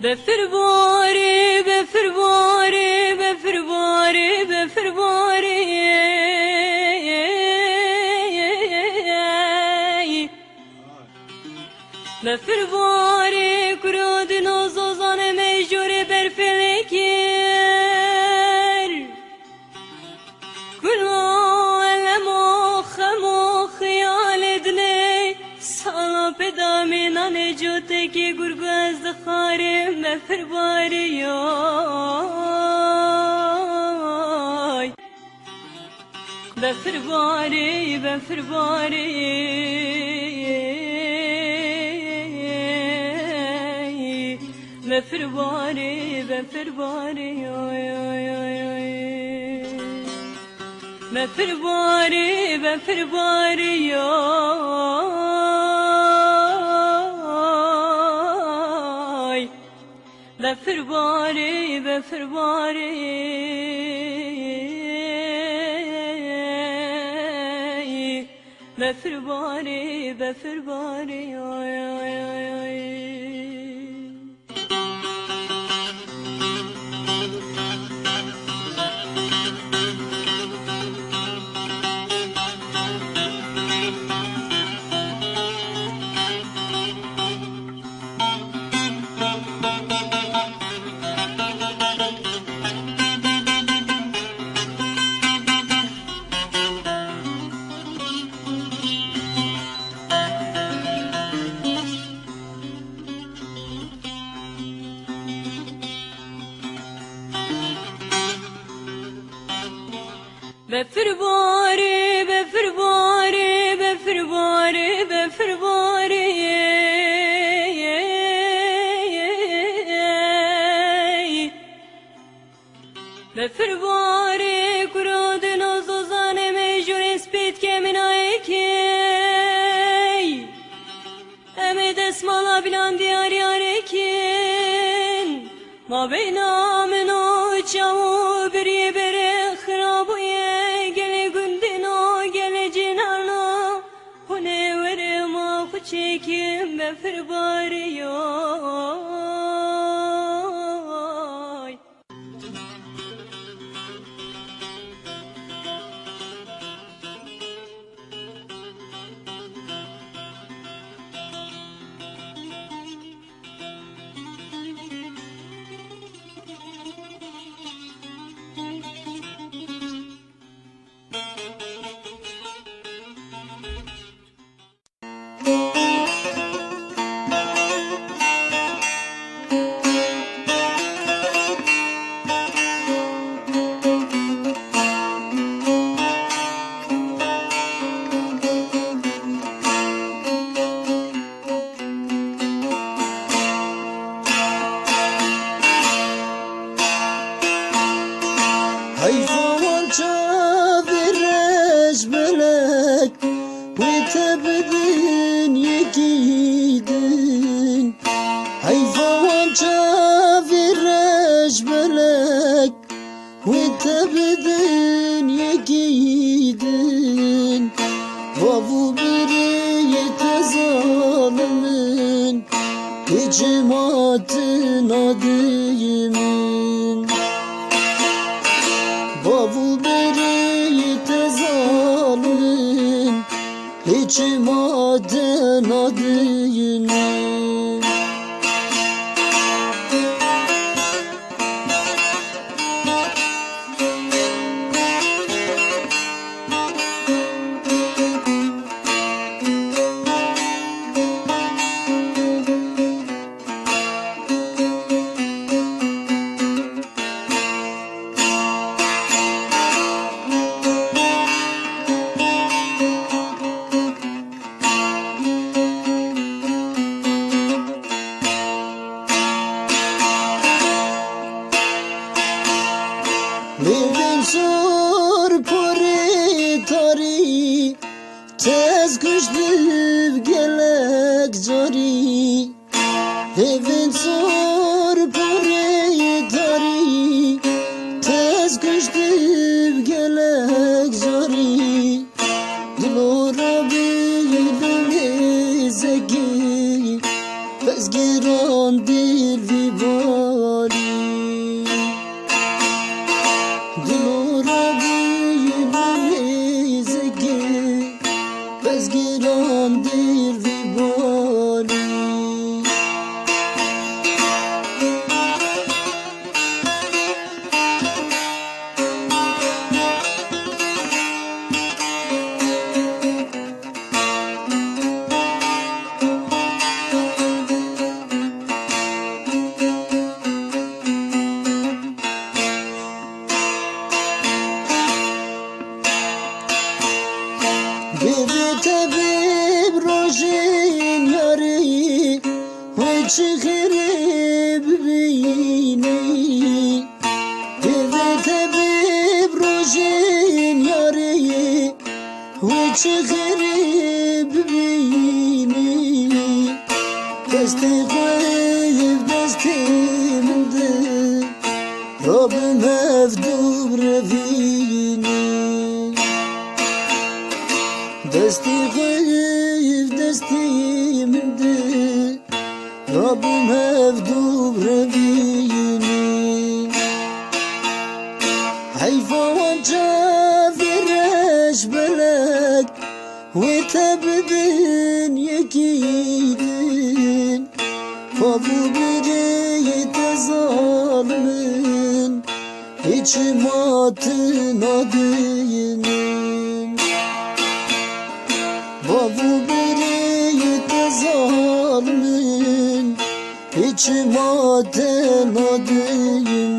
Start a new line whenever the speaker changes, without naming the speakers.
بفرباري بفرباري بفرباري بفرباري بفرباري كرود نوزوزان مجور برفلكير كلو المخ خيال دني سالا بدامنا نجوتكي گرگاز دخارم بفرباري ياي بفرباري بفرباري بفرباري بفرباري بفرباري بفرباري بفرباري بفرباري بفرباري بفرباري بفرباري بفرباري بفرباري بفرباري بفرباري كرود نوزوزان مجور اسبيت كمنايكي امد اسمالا بلان ديار ياركين ما بين آمن و چاو بری بره خرابویه چیکیم بفرباري ياي
حيفوان شافرش ملك وتبدين يكيدن حيفوان شافرش ملك وتبدين يكيدن وابو بري تزالمن هجماتن adıyımın bavul beri tezalın hiçim adın adıyını Livin sur puri tari tez güçlüv gelek cari Livin sur puri tari tez güçlüv gelek cari Dilora bilimi zeki tez Tezgiran dil vibali Dilora büyümün zeki Tezgiran dil vibali Bir tabib rojin yari Ve çıkırıp beyni Bir tabib rojin yari Ve çıkırıp beyni Desti koyup destimde Rabbim evdub revini Desti koyup destimde Rabbim evdub revini Hayvanca vireş belek Ve tebdin yekidin Fabu biri tezalmin İçim atın adının Babu biri tezalmin İçim atın adının